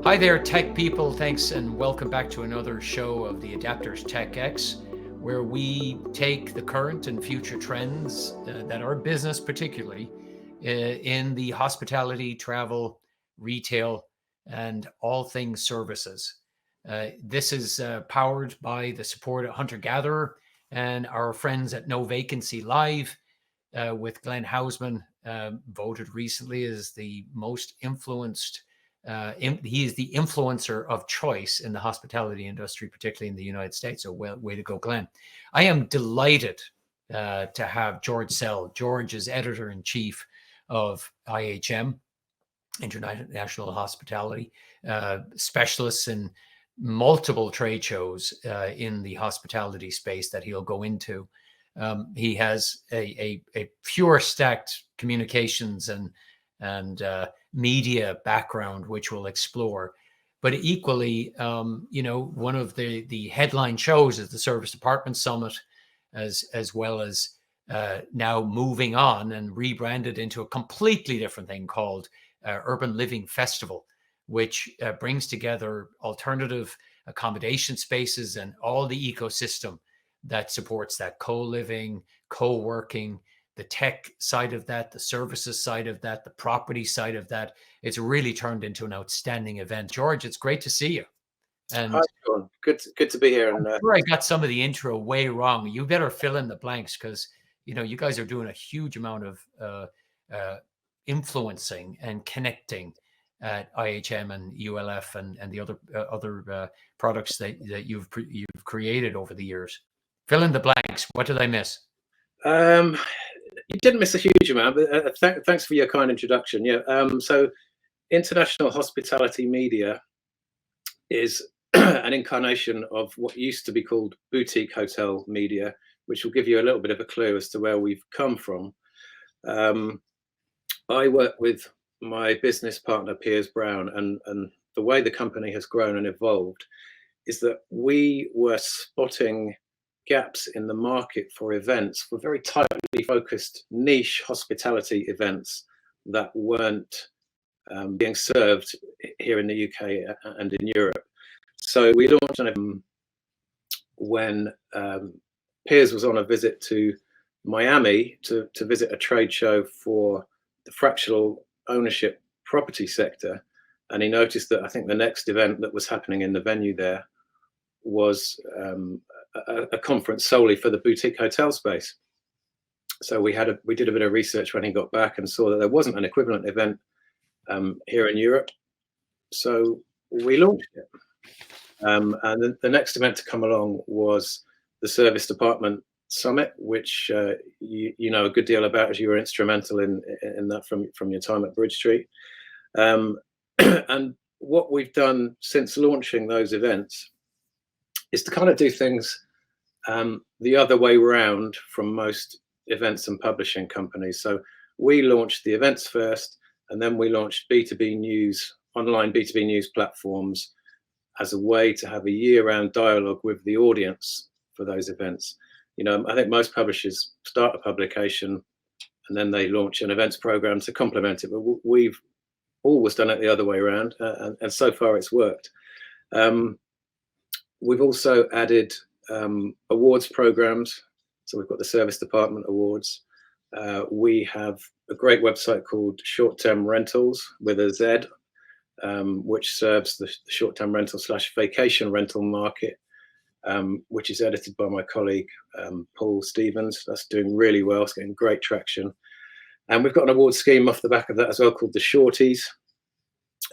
Hi there, tech people. Thanks and welcome back to another show of the Adapters TechX, where we take the current and future trends that are business, particularly in the hospitality, travel, retail, and all things services. This is powered by the support of Hunter Gatherer and our friends at No Vacancy Live, with Glenn Hausman, voted recently as the most influenced. He is the influencer of choice in the hospitality industry, particularly in the United States. So, way to go, Glenn. I am delighted to have George Sell. George is editor-in-chief of IHM, International Hospitality, specialists in multiple trade shows in the hospitality space that he'll go into. He has a pure stacked communications and media background, which we'll explore. But equally, one of the headline shows is the Service Department Summit, as well as now moving on and rebranded into a completely different thing called Urban Living Festival, which brings together alternative accommodation spaces and all the ecosystem that supports that: co-living, co-working, the tech side of that, the services side of that, the property side of that. It's really turned into an outstanding event. George, it's great to see you. And hi, Sean. Good to be here. And I'm sure I got some of the intro way wrong. You better fill in the blanks, because you guys are doing a huge amount of influencing and connecting at IHM and ULF and the other products that you've created over the years. Fill in the blanks. What did I miss? You didn't miss a huge amount, but thanks for your kind introduction. Yeah. So International Hospitality Media is an incarnation of what used to be called boutique hotel media, which will give you a little bit of a clue as to where we've come from. I work with my business partner, Piers Brown, and the way the company has grown and evolved is that we were spotting gaps in the market for events, for very tightly focused niche hospitality events that weren't being served here in the UK and in Europe. So we launched an event when Piers was on a visit to Miami to visit a trade show for the fractional ownership property sector. And he noticed that I think the next event that was happening in the venue there was a conference solely for the boutique hotel space. So we did a bit of research when he got back and saw that there wasn't an equivalent event here in Europe. So we launched it. And the next event to come along was the Service Department Summit, which you know a good deal about, as you were instrumental in that from your time at Bridge Street. And what we've done since launching those events is to kind of do things the other way around from most events and publishing companies. So we launched the events first, and then we launched B2B news, online B2B news platforms, as a way to have a year-round dialogue with the audience for those events. I think most publishers start a publication and then they launch an events program to complement it, but we've always done it the other way around, and so far it's worked. We've also added awards programs. So we've got the Service Department Awards. We have a great website called Short Term Rentals with a Z, which serves the short-term rental / vacation rental market, which is edited by my colleague, Paul Stevens. That's doing really well. It's getting great traction. And we've got an award scheme off the back of that as well called the Shorties.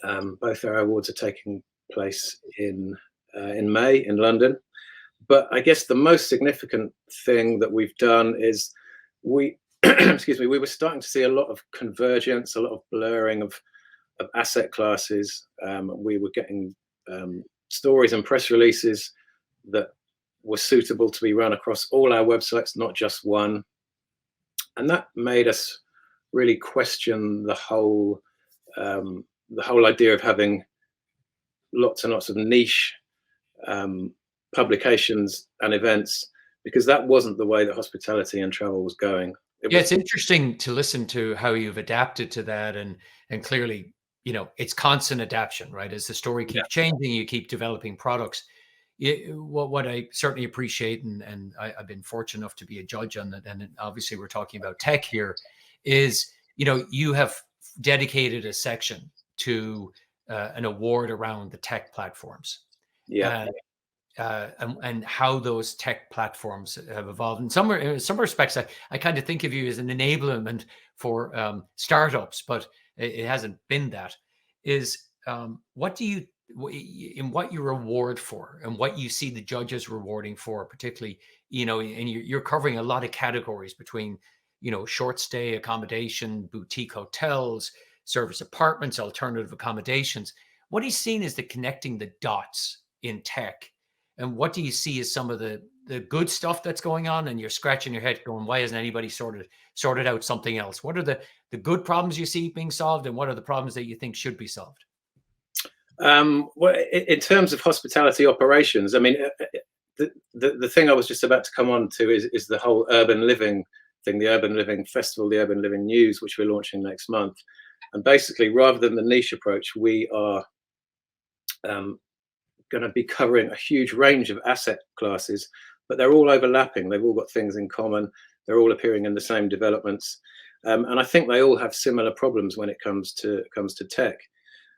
Both our awards are taking place in May in London. But I guess the most significant thing that we've done is we were starting to see a lot of convergence, a lot of blurring of asset classes. We were getting stories and press releases that were suitable to be run across all our websites, not just one. And that made us really question the whole idea of having lots and lots of niche publications and events, because that wasn't the way that hospitality and travel was going. It's interesting to listen to how you've adapted to that, and clearly it's constant adaptation, right? As the story Yeah. keeps changing, you keep developing products. What I certainly appreciate, and I've been fortunate enough to be a judge on that, and obviously we're talking about tech here, is you have dedicated a section to an award around the tech platforms. Yeah. Uh, and how those tech platforms have evolved. In some respects, I kind of think of you as an enablement for startups, but it hasn't been that. What do you, in what you reward for, and what you see the judges rewarding for, particularly, and you're covering a lot of categories between, short stay accommodation, boutique hotels, service apartments, alternative accommodations. What he's seen is the connecting the dots in tech. And what do you see as some of the good stuff that's going on? And you're scratching your head going, why hasn't anybody sorted out something else? What are the good problems you see being solved, and what are the problems that you think should be solved? Well, in terms of hospitality operations, I mean, the thing I was just about to come on to is the whole urban living thing, the Urban Living Festival, the Urban Living News, which we're launching next month. And basically, rather than the niche approach, we are going to be covering a huge range of asset classes, but they're all overlapping. They've all got things in common. They're all appearing in the same developments, and I think they all have similar problems when it comes to tech.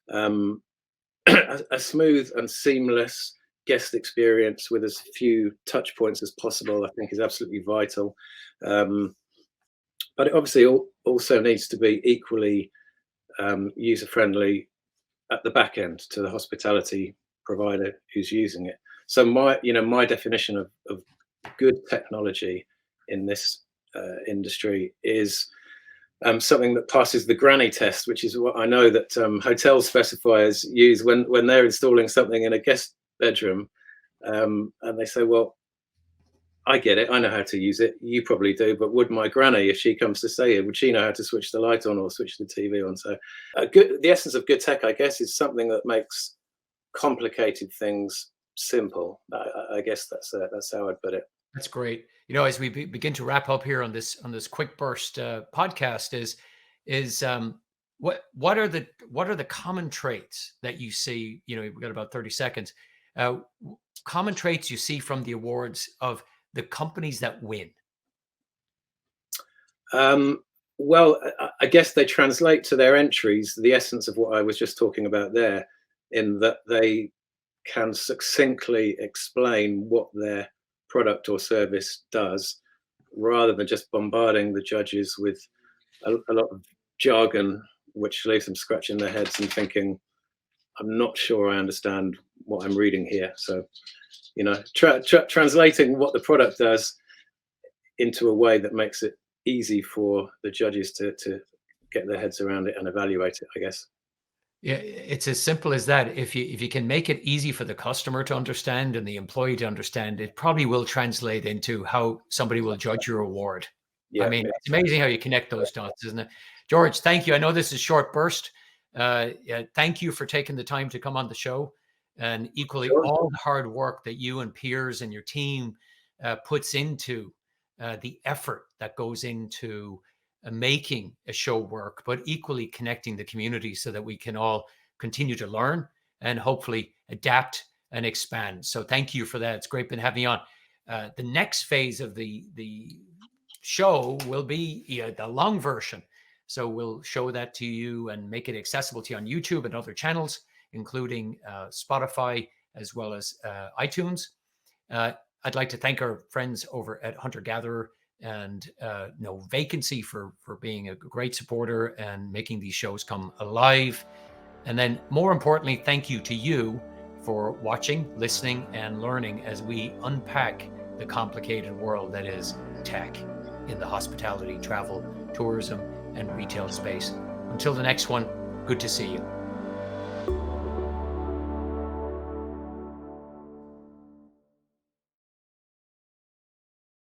A smooth and seamless guest experience with as few touch points as possible, I think, is absolutely vital. But it obviously also needs to be equally user friendly at the back end to the hospitality provider who's using it. So my definition of good technology in this industry is something that passes the granny test, which is what I know that hotel specifiers use when they're installing something in a guest bedroom, and they say, well, I get it, I know how to use it, you probably do, but would my granny, if she comes to stay here, would she know how to switch the light on or switch the TV on? So the essence of good tech, I guess, is something that makes complicated things simple. I guess that's how I'd put it. That's great. As we begin to wrap up here on this quick burst podcast, what are the common traits that you see? We've got about 30 seconds. Common traits you see from the awards of the companies that win. Well, I guess they translate to their entries the essence of what I was just talking about there, in that they can succinctly explain what their product or service does, rather than just bombarding the judges with a lot of jargon, which leaves them scratching their heads and thinking, I'm not sure I understand what I'm reading here. So, translating what the product does into a way that makes it easy for the judges to get their heads around it and evaluate it, I guess. Yeah, it's as simple as that. If you can make it easy for the customer to understand and the employee to understand, it probably will translate into how somebody will judge your award. Yeah, I mean, it's amazing how you connect those dots, isn't it? George, thank you. I know this is short burst. Thank you for taking the time to come on the show, and equally Sure. all the hard work that you and peers and your team puts into the effort that goes into making a show work, but equally connecting the community so that we can all continue to learn and hopefully adapt and expand. So thank you for that. It's great been having you on. The next phase of the show will be the long version. So we'll show that to you and make it accessible to you on YouTube and other channels, including Spotify as well as iTunes. I'd like to thank our friends over at Hunter Gatherer and No Vacancy for being a great supporter and making these shows come alive. And then more importantly, thank you to you for watching, listening, and learning as we unpack the complicated world that is tech in the hospitality, travel, tourism, and retail space. Until the next one, good to see you.